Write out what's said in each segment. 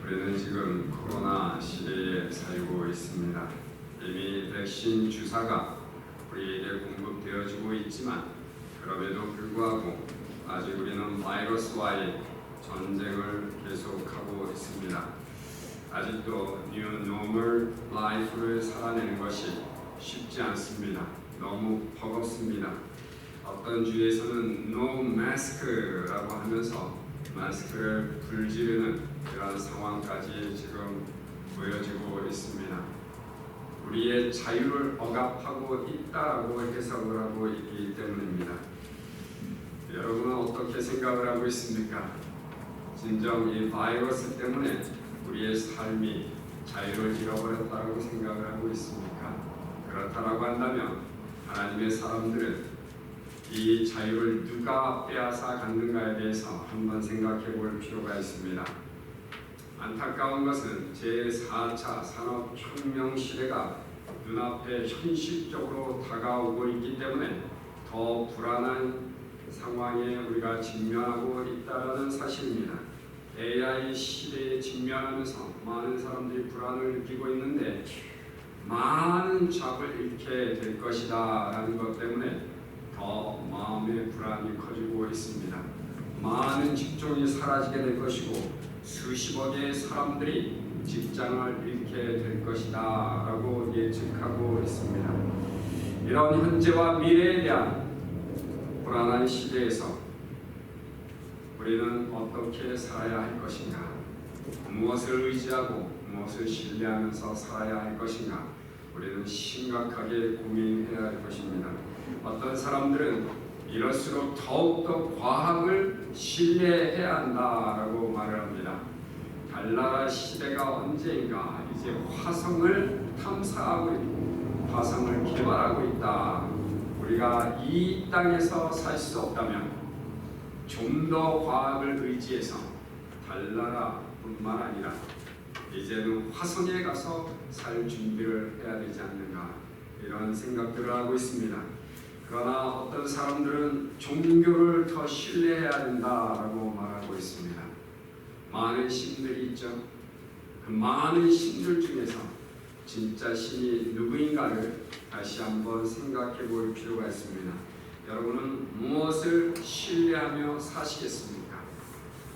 우리는 지금 코로나 시대에 살고 있습니다. 이미 백신 주사가 우리에게 공급되어지고 있지만 그럼에도 불구하고 아직 우리는 바이러스와의 전쟁을 계속하고 있습니다. 아직도 뉴 노멀 라이프를 살아내는 것이 쉽지 않습니다. 너무 버겁습니다. 어떤 주에서는 노 마스크라고 하면서 마스크를 불지르는 그런 상황까지 지금 보여지고 있습니다. 우리의 자유를 억압하고 있다고 해석을 하고 있기 때문입니다. 여러분은 어떻게 생각을 하고 있습니까? 진정 이 바이러스 때문에 우리의 삶이 자유를 잃어버렸다고 생각을 하고 있습니까? 그렇다고 한다면 하나님의 사람들은 이 자유를 누가 빼앗아 갔는가에 대해서 한번 생각해 볼 필요가 있습니다. 안타까운 것은 제4차 산업혁명 시대가 눈앞에 현실적으로 다가오고 있기 때문에 더 불안한 상황에 우리가 직면하고 있다는 사실입니다. AI 시대에 직면하면서 많은 사람들이 불안을 느끼고 있는데 많은 잡을 잃게 될 것이다 라는 것 때문에 더 마음의 불안이 커지고 있습니다. 많은 직종이 사라지게 될 것이고 수십억의 사람들이 직장을 잃게 될 것이다 라고 예측하고 있습니다. 이런 현재와 미래에 대한 불안한 시대에서 우리는 어떻게 살아야 할 것인가? 무엇을 의지하고 무엇을 신뢰하면서 살아야 할 것인가? 우리는 심각하게 고민해야 할 것입니다. 어떤 사람들은 이럴수록 더욱더 과학을 신뢰해야 한다라고 말을 합니다. 달나라 시대가 언제인가 이제 화성을 탐사하고 있고 화성을 개발하고 있다. 우리가 이 땅에서 살 수 없다면 좀 더 과학을 의지해서 달나라뿐만 아니라 이제는 화성에 가서 살 준비를 해야 되지 않는가 이런 생각들을 하고 있습니다. 그러나 어떤 사람들은 종교를 더 신뢰해야 된다라고 말하고 있습니다. 많은 신들이 있죠. 그 많은 신들 중에서 진짜 신이 누구인가를 다시 한번 생각해 볼 필요가 있습니다. 여러분은 무엇을 신뢰하며 사시겠습니까?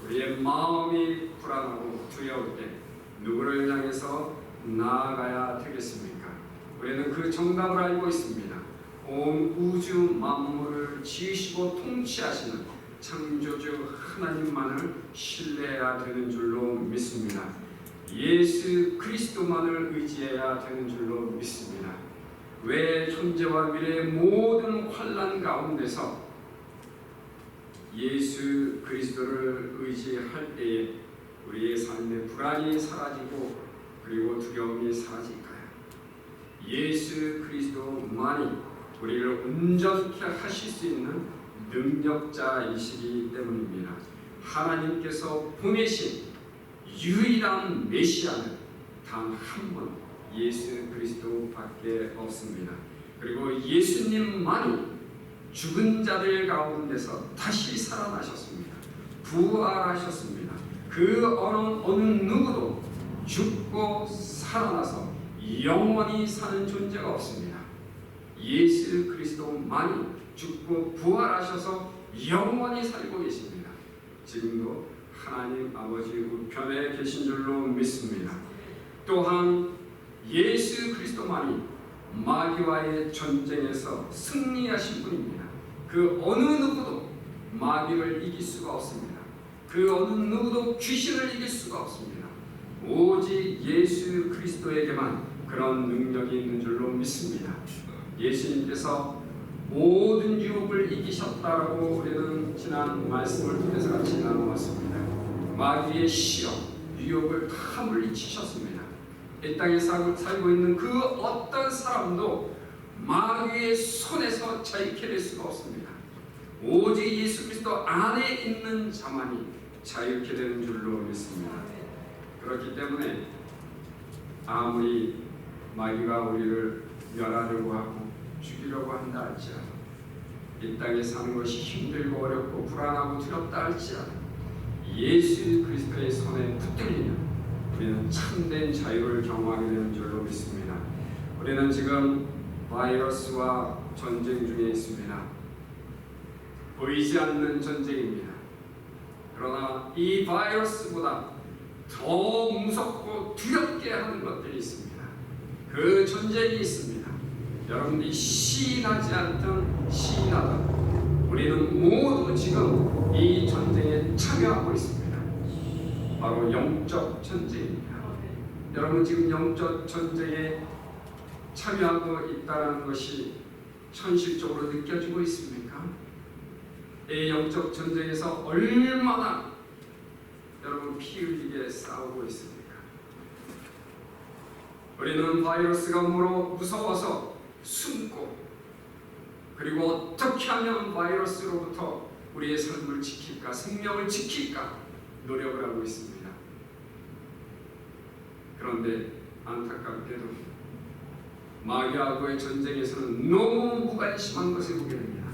우리의 마음이 불안하고 두려울 때 누구를 향해서 나아가야 되겠습니까? 우리는 그 정답을 알고 있습니다. 온 우주 만물을 지으시고 통치하시는 창조주 하나님만을 신뢰해야 되는 줄로 믿습니다. 예수 그리스도만을 의지해야 되는 줄로 믿습니다. 왜 현재와 미래의 모든 환난 가운데서 예수 그리스도를 의지할 때에 우리의 삶의 불안이 사라지고 그리고 두려움이 사라질까요? 예수 그리스도만이 우리를 온전케 하실 수 있는 능력자이시기 때문입니다. 하나님께서 보내신 유일한 메시아는 단 한 분 예수 그리스도밖에 없습니다. 그리고 예수님만이 죽은 자들 가운데서 다시 살아나셨습니다. 부활하셨습니다. 그 어느 누구도 죽고 살아나서 영원히 사는 존재가 없습니다. 예수 그리스도만이 죽고 부활하셔서 영원히 살고 계십니다. 지금도 하나님 아버지 우편에 계신 줄로 믿습니다. 또한 예수 그리스도만이 마귀와의 전쟁에서 승리하신 분입니다. 그 어느 누구도 마귀를 이길 수가 없습니다. 그 어느 누구도 귀신을 이길 수가 없습니다. 오직 예수 그리스도에게만 그런 능력이 있는 줄로 믿습니다. 예수님께서 모든 유혹을 이기셨다라고 우리는 지난 말씀을 통해서 같이 나누었습니다. 마귀의 시험, 유혹을 다 물리치셨습니다. 이 땅에 살고 있는 그 어떤 사람도 마귀의 손에서 자유케 될 수가 없습니다. 오직 예수 그리스도 안에 있는 자만이 자유케 되는 줄로 믿습니다. 그렇기 때문에 아무리 마귀가 우리를 멸하려고 하고 죽이려고 한다 할지라도 이 땅에 사는 것이 힘들고 어렵고 불안하고 두렵다 할지라도 예수 그리스도의 손에 붙들리면 우리는 참된 자유를 경험하게 되는 줄로 믿습니다. 우리는 지금 바이러스와 전쟁 중에 있습니다. 보이지 않는 전쟁입니다. 그러나 이 바이러스보다 더 무섭고 두렵게 하는 것들이 있습니다. 그 전쟁이 있습니다. 여러분들이 시인하지 않든 시인하든 우리는 모두 지금 이 전쟁에 참여하고 있습니다. 바로 영적 전쟁입니다. 여러분 지금 영적 전쟁에 참여하고 있다는 것이 현실적으로 느껴지고 있습니까? 이 영적 전쟁에서 얼마나 여러분 피 흘리게 싸우고 있습니까? 우리는 바이러스가 무서워서 숨고, 그리고 어떻게 하면 바이러스로부터 우리의 삶을 지킬까, 생명을 지킬까 노력을 하고 있습니다. 그런데 안타깝게도 마귀하고의 전쟁에서는 너무 무관심한 것을 보게 됩니다.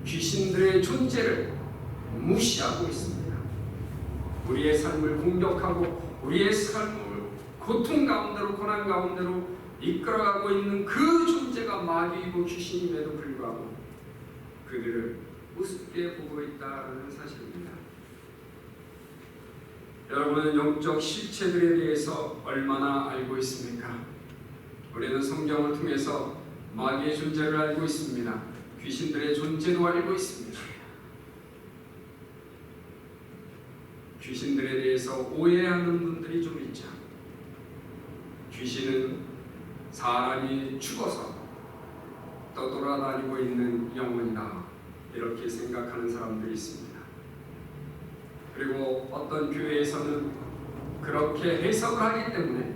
귀신들의 존재를 무시하고 있습니다. 우리의 삶을 공격하고 우리의 삶을 고통 가운데로, 고난 가운데로 이끌어가고 있는 그 존재가 마귀이고 귀신임에도 불구하고 그들을 우습게 보고 있다는 사실입니다. 여러분은 영적 실체들에 대해서 얼마나 알고 있습니까? 우리는 성경을 통해서 마귀의 존재를 알고 있습니다. 귀신들의 존재도 알고 있습니다. 귀신들에 대해서 오해하는 분들이 좀 있죠. 귀신은 사람이 죽어서 떠돌아다니고 있는 영혼이다, 이렇게 생각하는 사람들이 있습니다. 그리고 어떤 교회에서는 그렇게 해석을 하기 때문에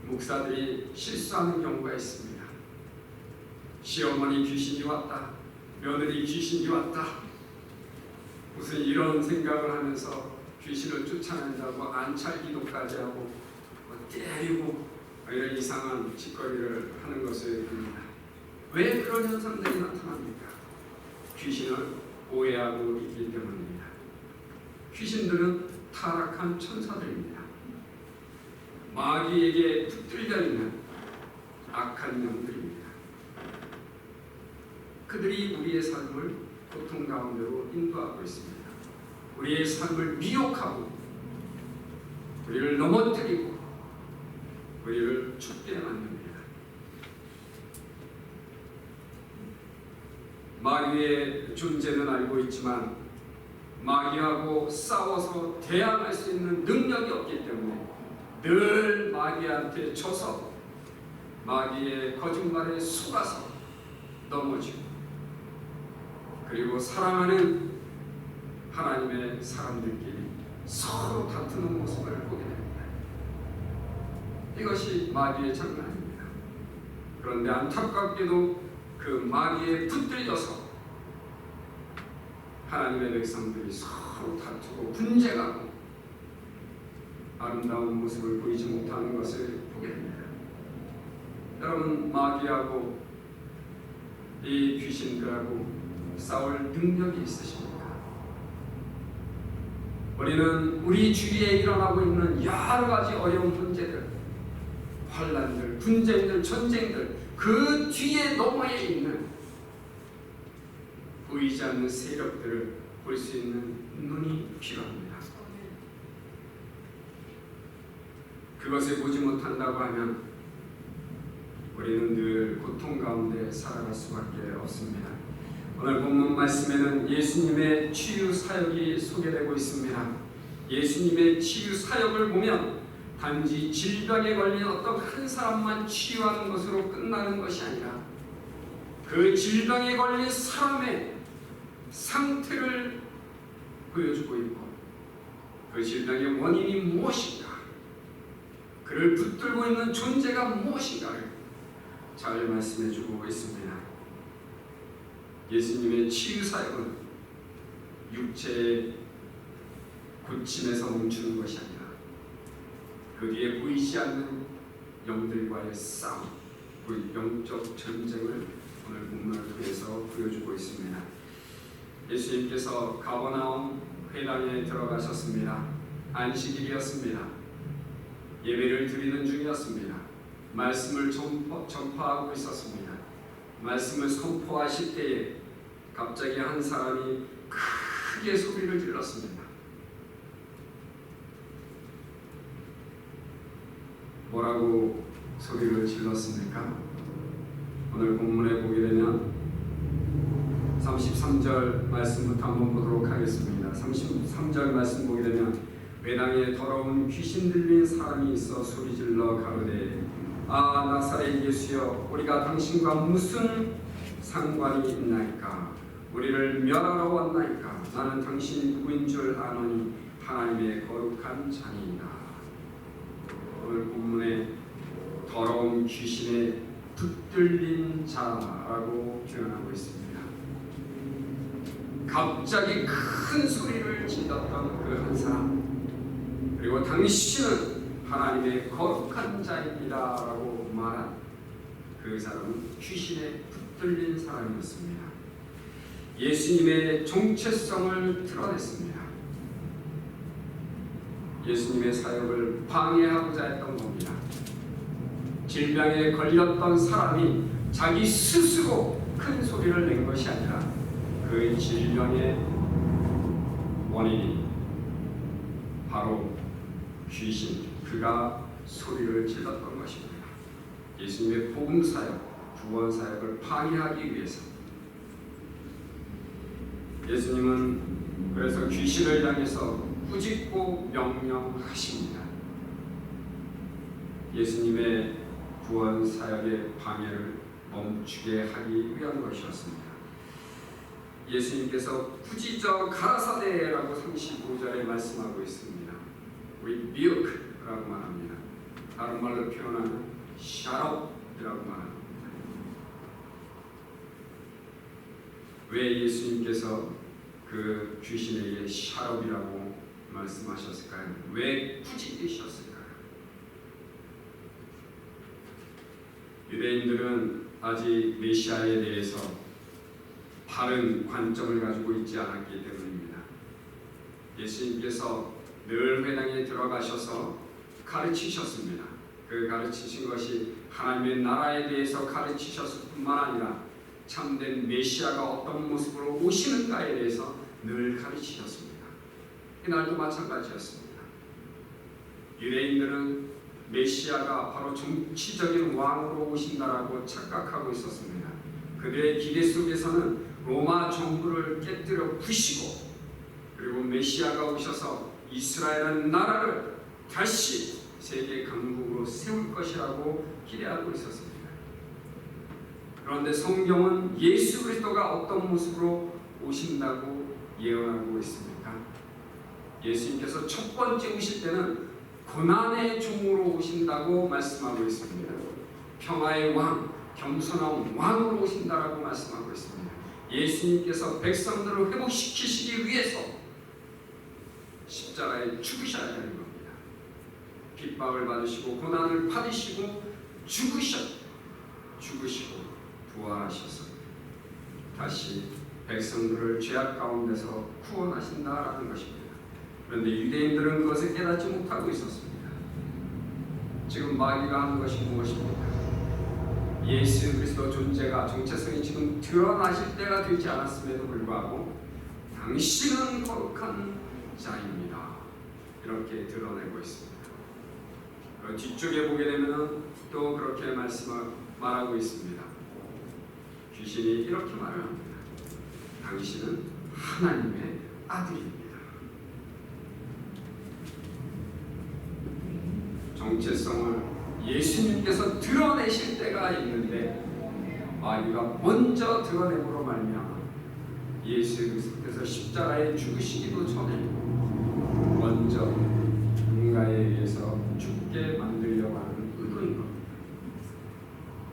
목사들이 실수하는 경우가 있습니다. 시어머니 귀신이 왔다, 며느리 귀신이 왔다, 무슨 이런 생각을 하면서 귀신을 쫓아낸다고 안찰기도까지 하고 때리고 이런 이상한 짓거리를 하는 것을 봅니다. 왜 그런 현상들이 나타납니까? 귀신을 오해하고 있기 때문입니다. 귀신들은 타락한 천사들입니다. 마귀에게 붙들려 있는 악한 영들입니다. 그들이 우리의 삶을 고통 가운데로 인도하고 있습니다. 우리의 삶을 미혹하고 우리를 넘어뜨리고 우리를 죽게 만듭니다. 마귀의 존재는 알고 있지만 마귀하고 싸워서 대항할 수 있는 능력이 없기 때문에 늘 마귀한테 져서 마귀의 거짓말에 속아서 넘어지고, 그리고 사랑하는 하나님의 사람들끼리 서로 다투는 모습을 보게 됩니다. 이것이 마귀의 장난입니다. 그런데 안타깝게도 그 마귀에 붙들려서 하나님의 백성들이 서로 다투고 분쟁하고 아름다운 모습을 보이지 못하는 것을 보게 됩니다. 여러분, 마귀하고 이 귀신들하고 싸울 능력이 있으십니까? 우리는 우리 주위에 일어나고 있는 여러 가지 어려운 문제들, 환난들, 분쟁들, 전쟁들, 그 뒤에 너머에 있는 보이지 않는 세력들을 볼 수 있는 눈이 필요합니다. 그것을 보지 못한다고 하면 우리는 늘 고통 가운데 살아갈 수밖에 없습니다. 오늘 본문 말씀에는 예수님의 치유 사역이 소개되고 있습니다. 예수님의 치유 사역을 보면 단지 질병에 걸린 어떤 한 사람만 치유하는 것으로 끝나는 것이 아니라 그 질병에 걸린 사람의 상태를 보여주고 있고, 그 질병의 원인이 무엇인가, 그를 붙들고 있는 존재가 무엇인가를 잘 말씀해주고 있습니다. 예수님의 치유 사역은 육체의 고침에서 멈추는 것이 아니라 그 뒤에 보이지 않는 영들과의 싸움, 그 영적 전쟁을 오늘 본문을 통해서 보여주고 있습니다. 예수님께서 가버나움 회당에 들어가셨습니다. 안식일이었습니다. 예배를 드리는 중이었습니다. 말씀을 전파하고 있었습니다. 말씀을 선포하실 때에 갑자기 한 사람이 크게 소리를 질렀습니다. 뭐라고 소리를 질렀습니까? 오늘 본문에 보게 되면 33절 말씀부터 한번 보도록 하겠습니다. 33절 말씀 보게 되면 외당에 더러운 귀신 들린 사람이 있어 소리질러 가로되 아 나사렛 예수여 우리가 당신과 무슨 상관이 있나이까? 우리를 멸하러 왔나이까? 나는 당신이 누구인 줄 아노니 하나님의 거룩한 자니이다. 오늘 본문에 더러운 귀신에 붙들린 자라고 표현하고 있습니다. 갑자기 큰 소리를 질렀던 그 한 사람, 그리고 당신은 하나님의 거룩한 자입니다 라고 말한 그 사람은 귀신에 붙들린 사람이었습니다. 예수님의 정체성을 드러냈습니다. 예수님의 사역을 방해하고자 했던 겁니다. 질병에 걸렸던 사람이 자기 스스로 큰 소리를 낸 것이 아니라 그 질병의 원인이 바로 귀신, 그가 소리를 질렀던 것입니다. 예수님의 복음 사역, 구원 사역을 방해하기 위해서 예수님은 그래서 귀신을 향해서 꾸짖고 명령하십니다. 예수님의 구원 사역의 방해를 멈추게 하기 위한 것이었습니다. 예수님께서 꾸짖어 가라사대라고 35절에 말씀하고 있습니다. rebuke라고 말합니다. 다른 말로 표현하면 shut up이라고 말합니다. 왜 예수님께서 그 귀신에게 shut up이라고 말씀하셨을까요? 왜 꾸짖으셨을까요? 유대인들은 아직 메시아에 대해서 바른 관점을 가지고 있지 않았기 때문입니다. 예수님께서 늘 회당에 들어가셔서 가르치셨습니다. 그 가르치신 것이 하나님의 나라에 대해서 가르치셨을 뿐만 아니라 참된 메시아가 어떤 모습으로 오시는가에 대해서 늘 가르치셨습니다. 이날도 마찬가지였습니다. 유대인들은 메시아가 바로 정치적인 왕으로 오신다라고 착각하고 있었습니다. 그들의 기대 속에서는 로마 정부를 깨뜨려 부시고 그리고 메시아가 오셔서 이스라엘 나라를 다시 세계 강국으로 세울 것이라고 기대하고 있었습니다. 그런데 성경은 예수 그리스도가 어떤 모습으로 오신다고 예언하고 있습니까? 예수님께서 첫 번째 오실 때는 고난의 종으로 오신다고 말씀하고 있습니다. 평화의 왕, 겸손한 왕으로 오신다라고 말씀하고 있습니다. 예수님께서 백성들을 회복시키시기 위해서 십자가에 죽으셔야 하는 겁니다. 핍박을 받으시고 고난을 받으시고 죽으시고 부활하셔서 다시 백성들을 죄악 가운데서 구원하신다라는 것입니다. 그런데 유대인들은 그것을 깨닫지 못하고 있었습니다. 지금 마귀가 하는 것이 무엇입니까? 예수 그리스도 존재가 정체성이 지금 드러나실 때가 되지 않았음에도 불구하고 당신은 거룩한 자입니다. 이렇게 드러내고 있습니다. 뒤쪽에 보게 되면 또 그렇게 말하고 있습니다. 귀신이 이렇게 말을 합니다. 당신은 하나님의 아들입니다. 정체성을 예수님께서 드러내실 때가 있는데 마귀가 먼저 드러내므로 말미암아 예수 그리스도께서 십자가에 죽으시기도 전에 먼저 누군가에 의해서 죽게 만들려고 하는 의도인 겁니다.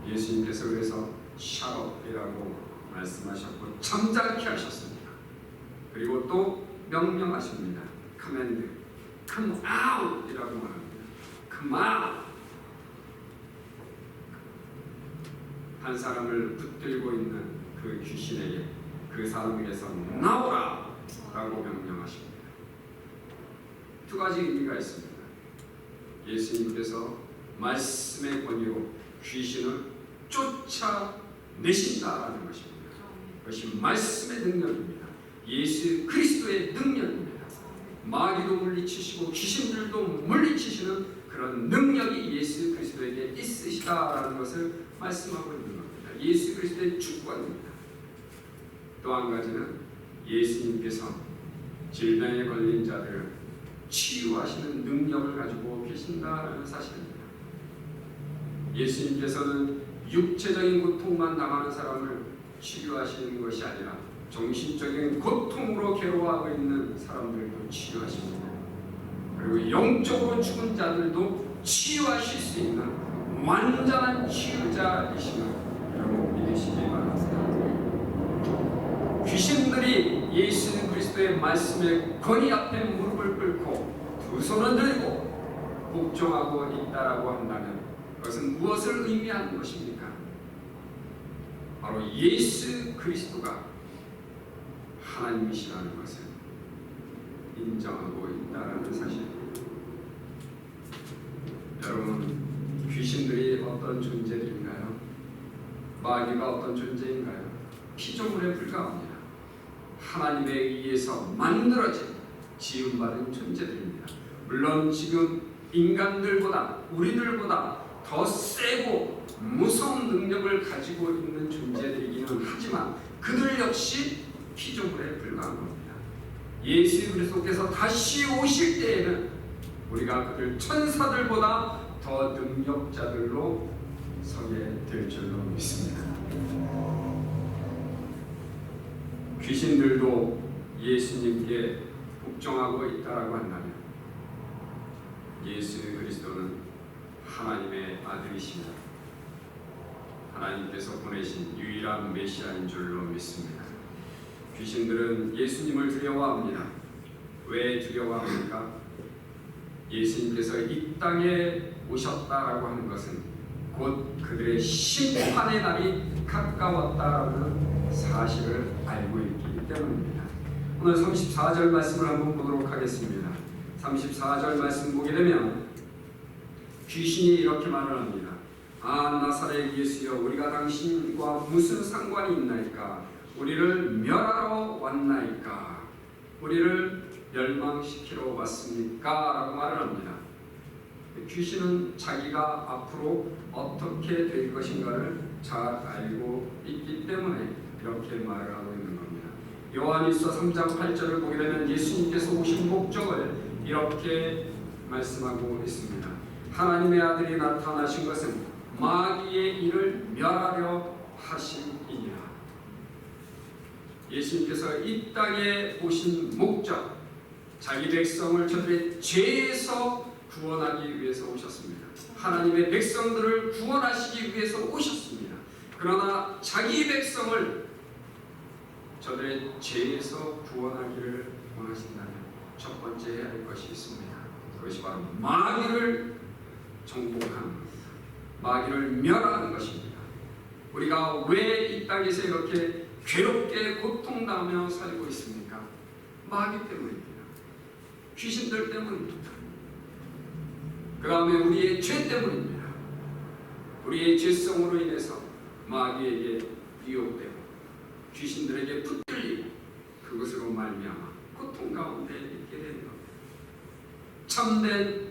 예수님께서 그래서 샤롯이라고 말씀하셨고 잠잠케 하셨습니다. 그리고 또 명령하십니다. command, come out 이라고 말합니다. come out. 한 사람을 붙들고 있는 그 귀신에게 그 사람에게서 나오라 라고 명령하십니다. 두 가지 의미가 있습니다. 예수님께서 말씀의 권위로 귀신을 쫓아내신다라는 것입니다. 그것이 말씀의 능력입니다. 예수 그리스도의 능력입니다. 마귀도 물리치시고 귀신들도 물리치시는 그런 능력이 예수 그리스도에게 있으시다라는 것을 말씀하고 있는 겁니다. 예수 그리스도의 주권입니다. 또 한 가지는 예수님께서 질병에 걸린 자들을 치유하시는 능력을 가지고 계신다라는 사실입니다. 예수님께서는 육체적인 고통만 당하는 사람을 치유하시는 것이 아니라 정신적인 고통으로 괴로워하고 있는 사람들도 치유하십니다. 그리고 영적으로 죽은 자들도 치유하실 수 있는 완전한 치유자이심을 여러분 믿으시기 바랍니다. 귀신들이 예수 그리스도의 말씀의 권위 앞에 무릎을 꿇고 두 손을 들고 복종하고 있다라고 한다면 그것은 무엇을 의미하는 것입니까? 바로 예수 그리스도가 하나님이시라는 것을 인정하고 있다라는 사실입니다. 여러분, 귀신들이 어떤 존재들인가요? 마귀가 어떤 존재인가요? 피조물에 불과합니다. 하나님에 의해서 만들어진 지음받은 존재들입니다. 물론 지금 인간들보다 우리들보다 더 세고 무서운 능력을 가지고 있는 존재들이기는 하지만 그들 역시 피조물에 불과한 겁니다. 예수 그리스도께서 다시 오실 때에는 우리가 그들 천사들보다 더 능력자들로 서게 될 줄로 믿습니다. 귀신들도 예수님께 복종하고 있다라고 한다면 예수 그리스도는 하나님의 아들이십니다. 하나님께서 보내신 유일한 메시아인 줄로 믿습니다. 귀신들은 예수님을 두려워합니다. 왜 두려워합니까? 예수님께서 이 땅에 오셨다라고 하는 것은 곧 그들의 심판의 날이 가까웠다라는 사실을 알고 있기 때문입니다. 오늘 34절 말씀을 한번 보도록 하겠습니다. 34절 말씀 보게 되면 귀신이 이렇게 말을 합니다. 아, 나사렛 예수여, 우리가 당신과 무슨 상관이 있나이까? 우리를 멸하러 왔나이까? 우리를 멸망시키러 왔습니까? 라고 말을 합니다. 귀신은 자기가 앞으로 어떻게 될 것인가를 잘 알고 있기 때문에 이렇게 말을 하고 있는 겁니다. 요한일서 3장 8절을 보게 되면 예수님께서 오신 목적을 이렇게 말씀하고 있습니다. 하나님의 아들이 나타나신 것은 마귀의 일을 멸하려 하심이니라. 예수님께서 이 땅에 오신 목적, 자기 백성을 저들의 죄에서 구원하기 위해서 오셨습니다. 하나님의 백성들을 구원하시기 위해서 오셨습니다. 그러나 자기 백성을 저들의 죄에서 구원하기를 원하신다면 첫 번째 해야 할 것이 있습니다. 그것이 바로 마귀를 정복하는 겁니다. 마귀를 멸하는 것입니다. 우리가 왜 이 땅에서 이렇게 괴롭게 고통당하며 살고 있습니까? 마귀 때문입니다. 귀신들 때문입니다. 그 다음에 우리의 죄 때문입니다. 우리의 죄성으로 인해서 마귀에게 미혹되고 귀신들에게 붙들리고 그것으로 말미암아 고통 가운데 있게 되는 겁니다. 참된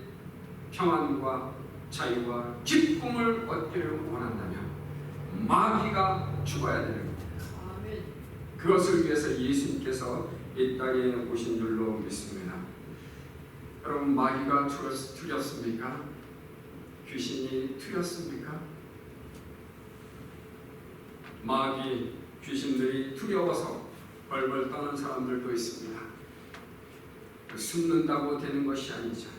평안과 자유와 기쁨을 얻기를 원한다면 마귀가 죽어야 되는 겁니다. 그것을 위해서 예수님께서 이 땅에 오신 줄로 믿습니다. 여러분, 마귀가 두렵습니까? 귀신이 두렵습니까? 마귀, 귀신들이 두려워서 벌벌 떠는 사람들도 있습니다. 숨는다고 되는 것이 아니죠.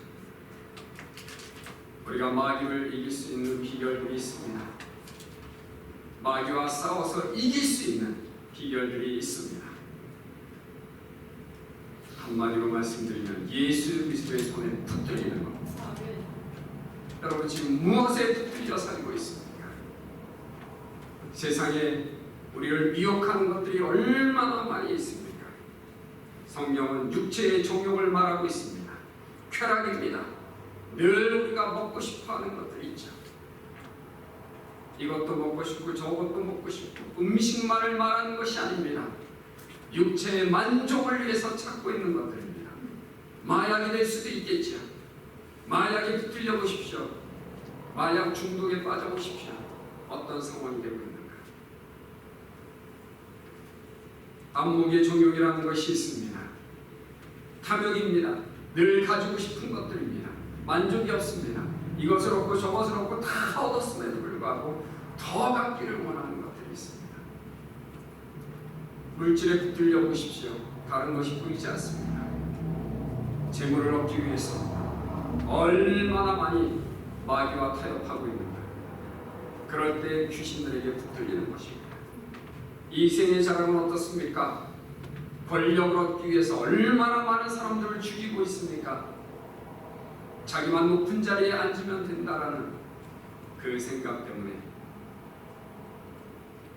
우리가 마귀를 이길 수 있는 비결들이 있습니다. 마귀와 싸워서 이길 수 있는 비결들이 있습니다. 한마디로 말씀드리면 예수 그리스도의 손에 붙들리는 겁니다. 여러분, 지금 무엇에 붙들려 살고 있습니까? 세상에 우리를 미혹하는 것들이 얼마나 많이 있습니까? 성경은 육체의 정욕을 말하고 있습니다. 쾌락입니다. 늘 우리가 먹고 싶어하는 것들이 있죠. 이것도 먹고 싶고 저것도 먹고 싶고 음식만을 말하는 것이 아닙니다. 육체의 만족을 위해서 찾고 있는 것들입니다. 마약이 될 수도 있겠죠. 마약에 붙들려 보십시오. 마약 중독에 빠져 보십시오. 어떤 상황이 되고 있는가. 안목의 종욕이라는 것이 있습니다. 탐욕입니다. 늘 가지고 싶은 것들입니다. 만족이 없습니다. 이것을 얻고 저것을 얻고 다 얻었음에도 불구하고 더 갖기를 원하는 것들이 있습니다. 물질에 붙들려 보십시오. 다른 것이 보이지 않습니다. 재물을 얻기 위해서 얼마나 많이 마귀와 타협하고 있는가. 그럴 때 귀신들에게 붙들리는 것입니다. 이 생의 자랑은 어떻습니까? 권력을 얻기 위해서 얼마나 많은 사람들을 죽이고 있습니까? 자기만 높은 자리에 앉으면 된다라는 그 생각 때문에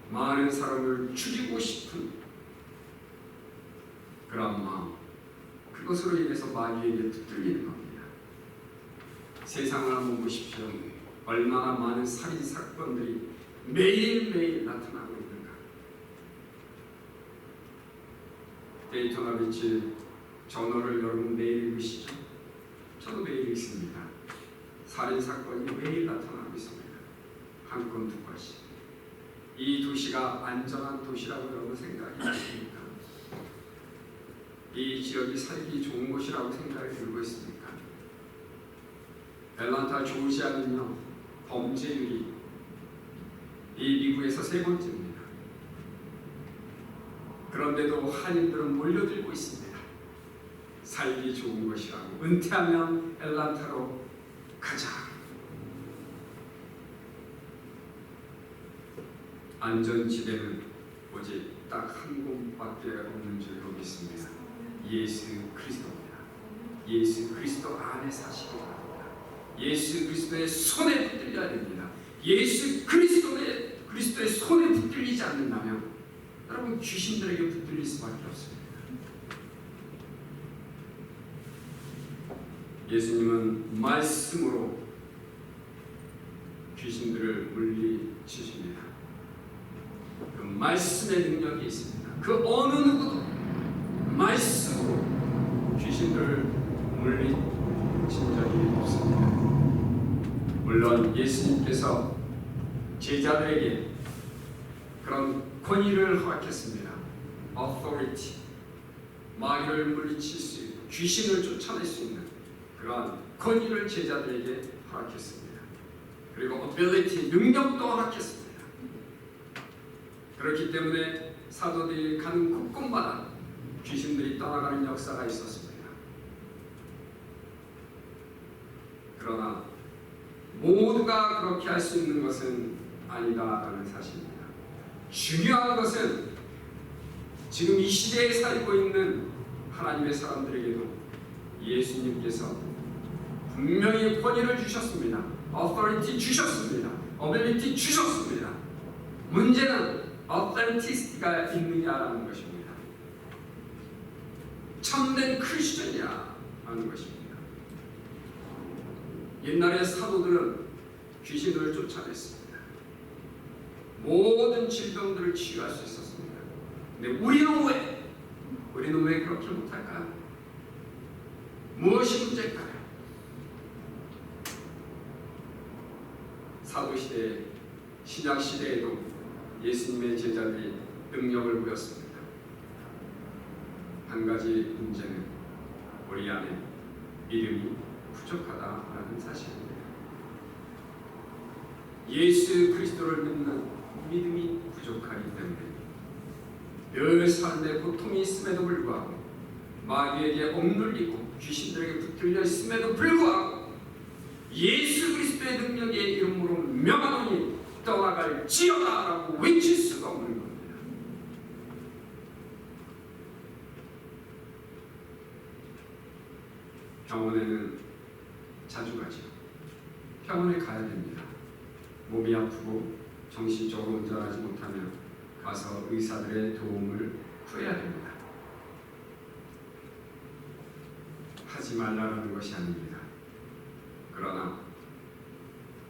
많은 사람을 죽이고 싶은 그런 마음, 그것으로 인해서 마귀에게 붙들리는 겁니다. 세상을 한번 보십시오. 얼마나 많은 살인 사건들이 매일매일 나타나고 있는가. 데이터나 비치 저널을 여러분 매일 읽으시죠? 저도 매일 읽습니다. 살인 사건이 매일 나타나고 있습니다. 한 건 두 건씩. 이 도시가 안전한 도시라고 여러분 생각하십니까? 이 지역이 살기 좋은 곳이라고 생각이 들고 있습니까? 애틀랜타 조지아는요, 범죄율이 이 미국에서 세 번째입니다. 그런데도 한인들은 몰려들고 있습니다. 살기 좋은 것이라고. 은퇴하면 애틀랜타로 가자. 안전지대는 오직 딱 한 곳밖에 없는 줄로 믿습니다. 예수 그리스도입니다. 예수 그리스도 안에 사시기 바랍니다. 예수 그리스도의 손에 붙들려야 됩니다. 예수 그리스도의 손에 붙들리지 않는다면 여러분 귀신들에게 붙들릴 수밖에 없습니다. 예수님은 말씀으로 귀신들을 물리치십니다. 그 말씀의 능력이 있습니다. 그 어느 누구도 말씀으로 귀신들을 물리친 적이 없습니다. 물론 예수님께서 제자들에게 그런 권위를 허락했습니다. authority, 마귀를 물리칠 수 있고 귀신을 쫓아낼 수 있는 그러한 권위를 제자들에게 허락했습니다. 그리고 ability, 능력도 허락했습니다. 그렇기 때문에 사도들이 가는 곳곳마다 귀신들이 떠나가는 역사가 있었습니다. 그러나 모두가 그렇게 할 수 있는 것은 아니다라는 사실입니다. 중요한 것은 지금 이 시대에 살고 있는 하나님의 사람들에게도 예수님께서 분명히 권위를 주셨습니다. authority 주셨습니다. ability 주셨습니다. 문제는 authenticity가 있느냐라는 것입니다. 참된 크리스천이야 하는 것입니다. 옛날에 사도들은 귀신을 쫓아냈습니다. 모든 질병들을 치유할 수 있었습니다. 근데 우리는 왜 그렇게 못할까요? 무엇이 문제일까요? 사도시대, 신약시대에도 예수님의 제자들이 능력을 보였습니다. 한 가지 문제는 우리 안에 믿음이 부족하다라는 사실입니다. 예수 그리스도를 믿는 믿음이 부족하기 때문에 늘 삶에 고통이 있음에도 불구하고 마귀에게 억눌리고 귀신들에게 붙들려 있음에도 불구하고 예수 그리스도의 능력의 이름으로 명하노니 떠나갈지어다라고 외칠 수가 없는 겁니다. 병원에는 자주 가죠. 병원에 가야 됩니다. 몸이 아프고 정신적으로 온전하지 못하면 가서 의사들의 도움을 구해야 됩니다. 하지 말라는 것이 아닙니다.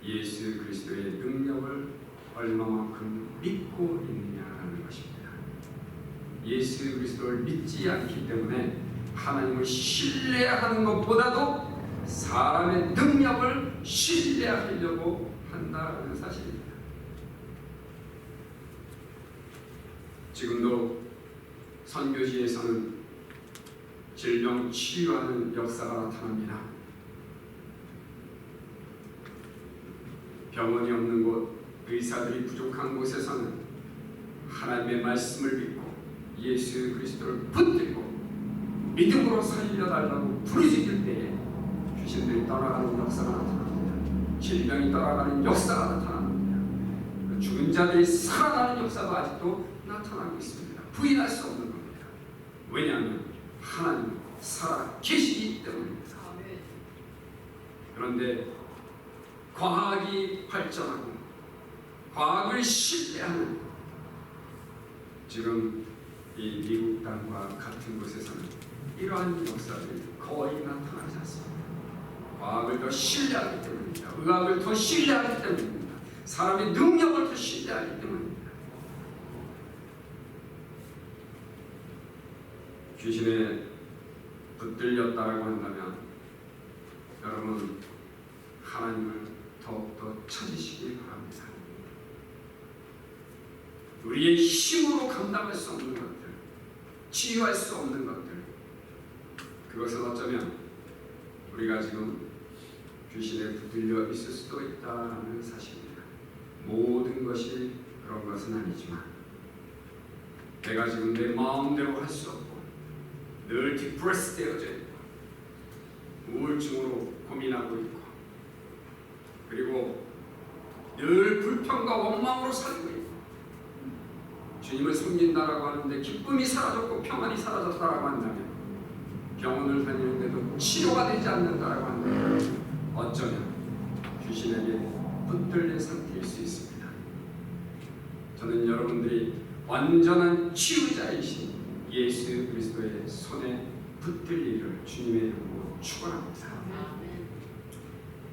예수 그리스도의 능력을 얼마만큼 믿고 있느냐라는 것입니다. 예수 그리스도를 믿지 않기 때문에 하나님을 신뢰하는 것보다도 사람의 능력을 신뢰하려고 한다는 사실입니다. 지금도 선교지에서는 질병 치유하는 역사가 나타납니다. 병원이 없는 곳, 의사들이 부족한 곳에서는 하나님의 말씀을 믿고 예수 그리스도를 붙들고 믿음으로 살려달라고 부르짖을 때에 귀신들이 떠나가는 역사가 나타납니다. 질병이 떠나가는 역사가 나타납니다. 죽은 자들이 살아나는 역사가 아직도 나타나고 있습니다. 부인할 수 없는 겁니다. 왜냐하면 하나님 살아 계시기 때문입니다. 그런데 과학이 발전하고 과학을 신뢰하는 지금 이 미국 땅과 같은 곳에서는 이러한 역사들이 거의 나타나지 않습니다. 과학을 더 신뢰하기 때문입니다. 의학을 더 신뢰하기 때문입니다. 사람의 능력을 더 신뢰하기 때문입니다. 귀신에 붙들렸다고 한다면 여러분 하나님을 더욱더 찾으시기 바랍니다. 우리의 힘으로 감당할 수 없는 것들, 치유할 수 없는 것들, 그것은 어쩌면 우리가 지금 귀신에 붙들려 있을 수도 있다는 사실입니다. 모든 것이 그런 것은 아니지만 내가 지금 내 마음대로 할 수 없고 늘 디프레스 되어져 있고 우울증으로 고민하고 있고 그리고 늘 불평과 원망으로 살고 있고 주님을 섬긴다라고 하는데 기쁨이 사라졌고 평안이 사라졌다라고 한다면 병원을 다니는데도 치료가 되지 않는다라고 한다면 어쩌면 귀신에게 붙들린 상태일 수 있습니다. 저는 여러분들이 완전한 치유자이신 예수 그리스도의 손에 붙들리기를 주님의 이름으로 축원합니다.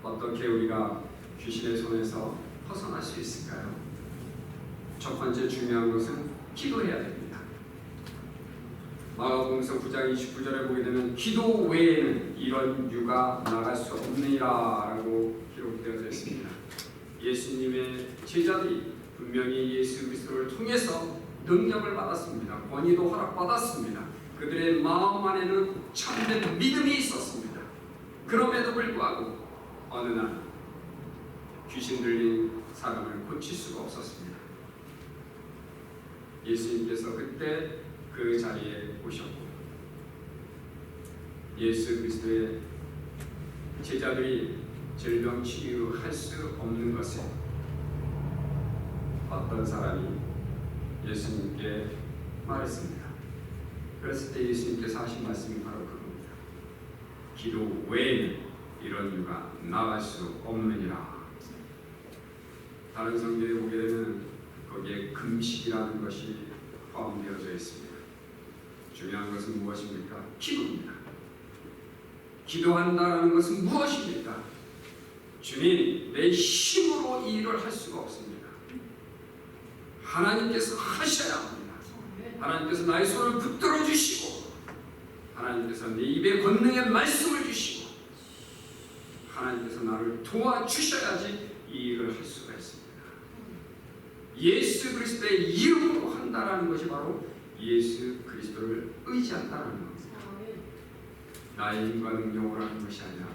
어떻게 우리가 귀신의 손에서 벗어날 수 있을까요? 첫 번째 중요한 것은 기도해야 됩니다. 마가복음서 9장 29절에 보게 되면 기도 외에는 이런 유가 나갈 수 없느니라 라고 기록되어져 있습니다. 예수님의 제자들이 분명히 예수 그리스도를 통해서 능력을 받았습니다. 권위도 허락받았습니다. 그들의 마음 안에는 참된 믿음이 있었습니다. 그럼에도 불구하고 어느 날 귀신 들린 사람을 고칠 수가 없었습니다. 예수님께서 그때 그 자리에 오셨고 예수 그리스도의 제자들이 질병 치유할 수 없는 것에 어떤 사람이 예수님께 말했습니다. 그랬을 때 예수님께서 하신 말씀이 바로 그겁니다. 기도 외에는 이런 유가 나갈 수 없느니라. 다른 성경에 보게 되면 거기에 금식이라는 것이 포함되어져 있습니다. 중요한 것은 무엇입니까? 기도입니다. 기도한다라는 것은 무엇입니까? 주님, 내 힘으로 이 일을 할 수가 없습니다. 하나님께서 하셔야 합니다. 하나님께서 나의 손을 붙들어 주시고 하나님께서 내 입에 권능의 말씀을 주시고 하나님께서 나를 도와주셔야지 이 일을 할 수가 있습니다. 예수 그리스도의 이름으로 한다라는 것이 바로 예수 그리스도를 의지한다는 겁니다. 나의 힘과 능력으로 하는 것이 아니라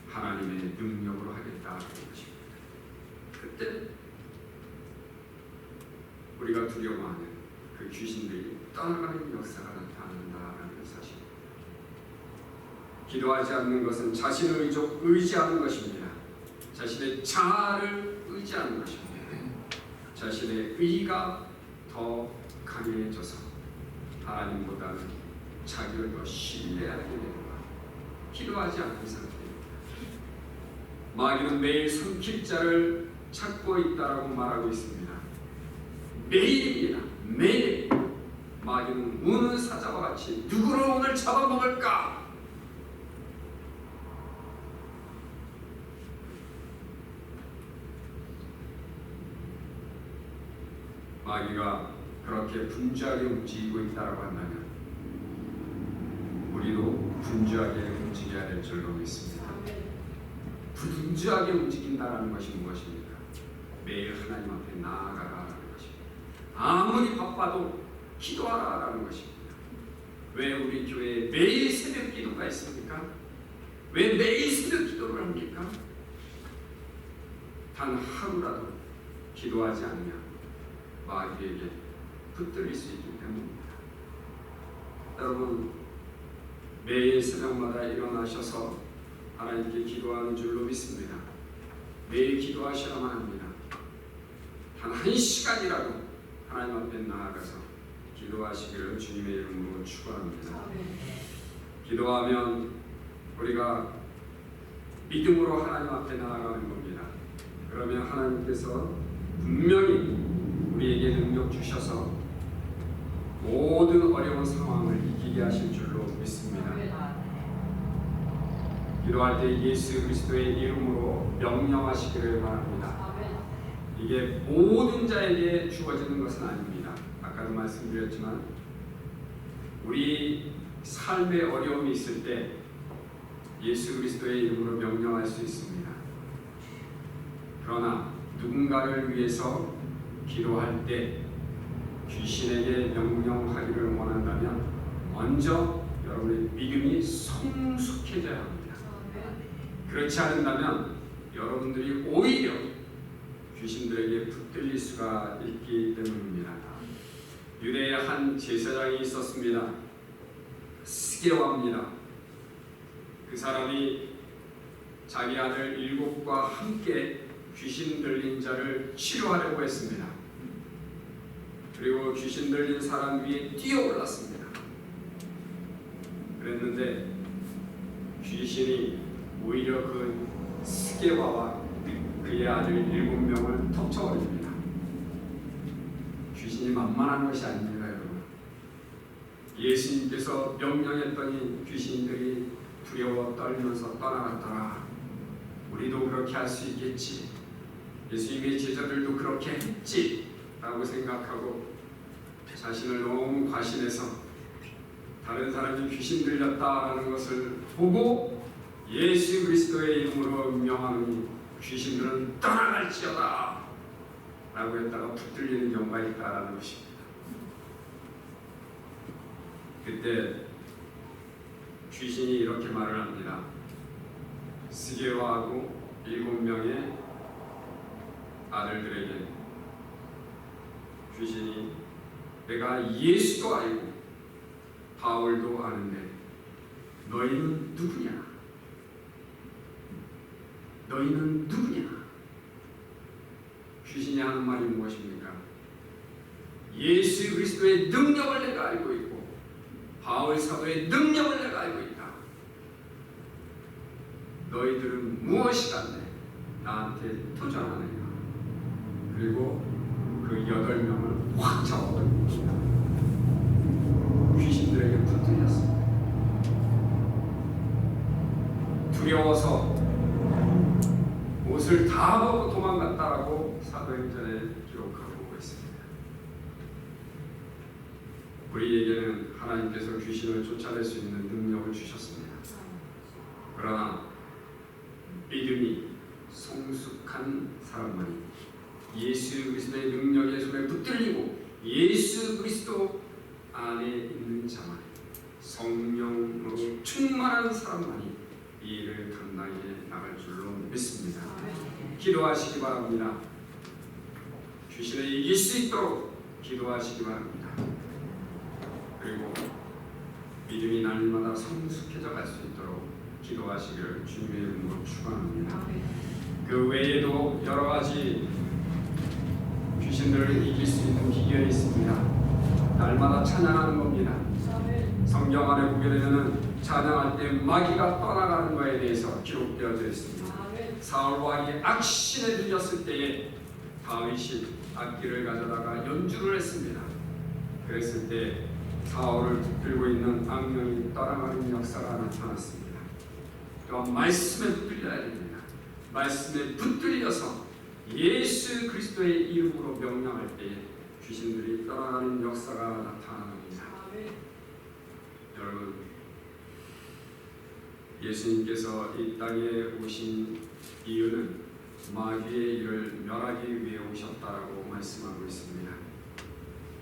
하나님의 능력으로 하겠다는 것입니다. 그때 우리가 두려워하는 그 귀신들이 떠나가는 역사가 나타난다는 사실입니다. 기도하지 않는 것은 자신을 의지하는 것입니다. 자신의 자아를 의지하는 것입니다. 자신의 의가 더 강해져서 하나님보다는 자기를 더 신뢰하게 되는 것. 기도하지 않는 상태입니다. 마귀는 매일 삼킬 자를 찾고 있다라고 말하고 있습니다. 매일입니다. 매일 마귀는 우는 사자와 같이 누구를 오늘 잡아먹을까? 마귀가 그렇게 분주하게 움직이고 있다고 한다면 우리도 분주하게 움직여야 될 줄로 믿습니다. 분주하게 움직인다는 것이 무엇입니까? 매일 하나님 앞에 나아가라라는 것입니다. 아무리 바빠도 기도하라라는 것입니다. 왜 우리 교회에 매일 새벽 기도가 있습니까? 왜 매일 새벽 기도를 합니까? 단 하루라도 기도하지 않으면 마귀에게 붙들릴 수 있기 때문입니다. 여러분, 매일 새벽마다 일어나셔서 하나님께 기도하는 줄로 믿습니다. 매일 기도하셔야만 합니다. 단 한 시간이라도 하나님 앞에 나아가서 기도하시기를 주님의 이름으로 축원합니다. 기도하면 우리가 믿음으로 하나님 앞에 나아가는 겁니다. 그러면 하나님께서 분명히 우리에게 능력 주셔서 모든 어려운 상황을 이기게 하실 줄로 믿습니다. 기도할 때 예수 그리스도의 이름으로 명령하시기를 바랍니다. 이게 모든 자에게 주어지는 것은 아닙니다. 아까도 말씀드렸지만 우리 삶의 어려움이 있을 때 예수 그리스도의 이름으로 명령할 수 있습니다. 그러나 누군가를 위해서 기도할 때 귀신에게 명령하기를 원한다면 먼저 여러분의 믿음이 성숙해져야 합니다. 그렇지 않는다면 여러분들이 오히려 귀신들에게 붙들릴 수가 있기 때문입니다. 유대에 한 제사장이 있었습니다. 스게와입니다. 그 사람이 자기 아들 7과 함께 귀신 들린 자를 치료하려고 했습니다. 그리고 귀신 들린 사람 위에 뛰어올랐습니다. 그랬는데 귀신이 오히려 그 스게와와 그의 아들 7명을 덮쳐버립니다. 귀신이 만만한 것이 아닙니다, 여러분. 예수님께서 명령했더니 귀신들이 두려워 떨면서 떠나갔더라. 우리도 그렇게 할 수 있겠지. 예수님의 제자들도 그렇게 했지 라고 생각하고 자신을 너무 과신해서 다른 사람이 귀신 들렸다라는 것을 보고 예수 그리스도의 이름으로 명하노니 귀신들은 떠나갈지어다 라고 했다가 붙들리는 경우가 있다라는 것입니다. 그때 귀신이 이렇게 말을 합니다. 스게와하고 7명의 아들들에게 귀신이 내가 예수도 알고 바울도 아는데 너희는 누구냐? 너희는 누구냐? 귀신이 하는 말이 무엇입니까? 예수 그리스도의 능력을 내가 알고 있고 바울 사도의 능력을 내가 알고 있다. 너희들은 무엇이간데 나한테 도전하느냐? 그리고 그 8명을 확 잡아버립니다. 귀신들에게 붙들렸습니다. 두려워서 옷을 다 벗고 도망갔다라고 사도행전에 기록하고 있습니다. 우리에게는 하나님께서 귀신을 쫓아낼 수 있는 능력을 주셨습니다. 그러나 믿음이 성숙한 사람만이 예수 그리스도의 능력의 손에 붙들리고 예수 그리스도 안에 있는 자만 성령으로 충만한 사람만이 이 일을 감당해 나갈 줄로 믿습니다. 기도하시기 바랍니다. 귀신을 이길 수 있도록 기도하시기 바랍니다. 그리고 믿음이 날마다 성숙해져 갈 수 있도록 기도하시기를 주님의 이름으로 축원합니다. 그 외에도 여러 가지 귀신들을 이길 수 있는 비결이 있습니다. 날마다 찬양하는 겁니다. 성경 안에 보게 되면 찬양할 때 마귀가 떠나가는 것에 대해서 기록되어져 있습니다. 사울 왕이 악신에 들렸을 때에 다윗이 악기를 가져다가 연주를 했습니다. 그랬을 때 사울을 붙들고 있는 악령이 떠나가는 역사가 나타났습니다. 또한 말씀에 붙들려야 됩니다. 말씀에 붙들려서 예수 그리스도의 이름으로 명령할 때에 귀신들이 떠나가는 역사가 나타납니다. 여러분, 예수님께서 이 땅에 오신 이유는 마귀의 일을 멸하기 위해 오셨다라고 말씀하고 있습니다.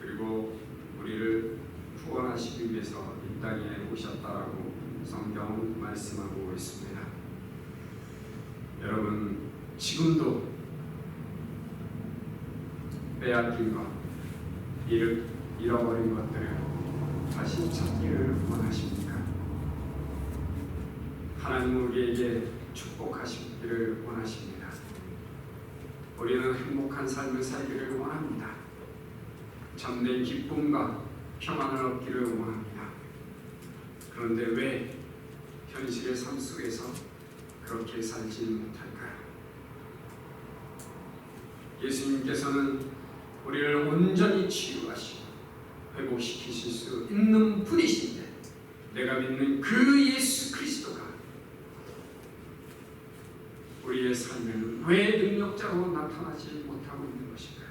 그리고 우리를 구원하시기 위해서 이 땅에 오셨다라고 성경은 말씀하고 있습니다. 여러분, 지금도 빼앗긴 것, 잃어버린 것들을 다시 찾기를 원하십니까? 하나님 우리에게 축복하시기를 원하십니다. 우리는 행복한 삶을 살기를 원합니다. 참된 기쁨과 평안을 얻기를 원합니다. 그런데 왜 현실의 삶 속에서 그렇게 살지 못할까요? 예수님께서는 우리를 온전히 치유하시고 회복시키실 수 있는 분이신데, 내가 믿는 그 예수 그리스도가 우리의 삶에는 왜 능력자로 나타나지 못하고 있는 것일까요?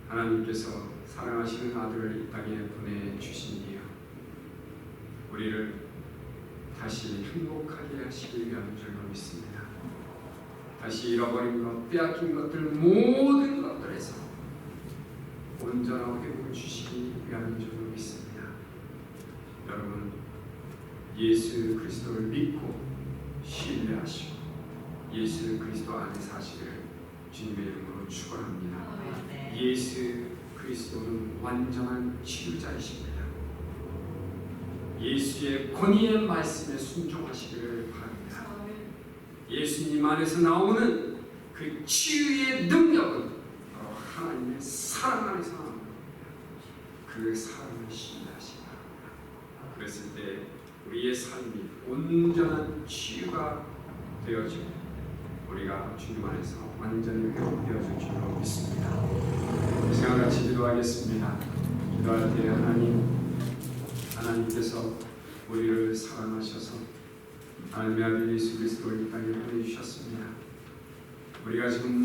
하나님께서 사랑하시는 아들을 이 땅에 보내주신 이유, 우리를 다시 행복하게 하시기 위한 줄로 믿습니다. 다시 잃어버린 것, 빼앗긴 것들, 모든 것들에서 온전한 회복을 주시기 위한 줄로 믿습니다. 여러분, 예수 그리스도를 믿고 신뢰하시고 예수 그리스도 안에 사시기를 주님의 이름으로 축원합니다. 예수 그리스도는 완전한 치유자이십니다. 예수의 권위의 말씀에 순종하시기를 바랍니다. 예수님 안에서 나오는 그 치유의 능력은 바로 하나님의 사랑 안에서 나오는 겁니다. 그 사랑을 신뢰하시기 바랍니다. 그랬을 때 우리의 삶이 온전한 치유가 되어지고 우리가 주님 안에서 완전히 회복되어질 줄로 믿습니다. 이 시간 같이 기도하겠습니다. 기도할 때 하나님께서 우리를 사랑하셔서 하나님의 아들 예수 그리스도를 이 땅에 보내주셨습니다. 우리가 지금